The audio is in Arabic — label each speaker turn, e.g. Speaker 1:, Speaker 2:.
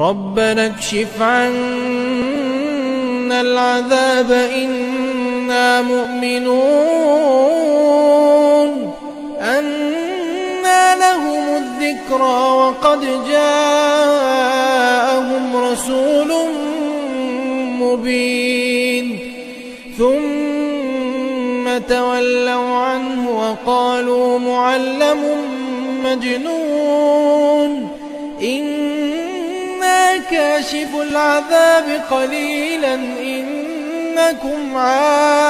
Speaker 1: ربنا اكشف عنا العذاب إنا مؤمنون أنى لهم الذكرى وقد جاءهم رسول مبين ثم تولوا عنه وقالوا معلم مجنون إنا كاشف العذاب قليلا إنكم عائدون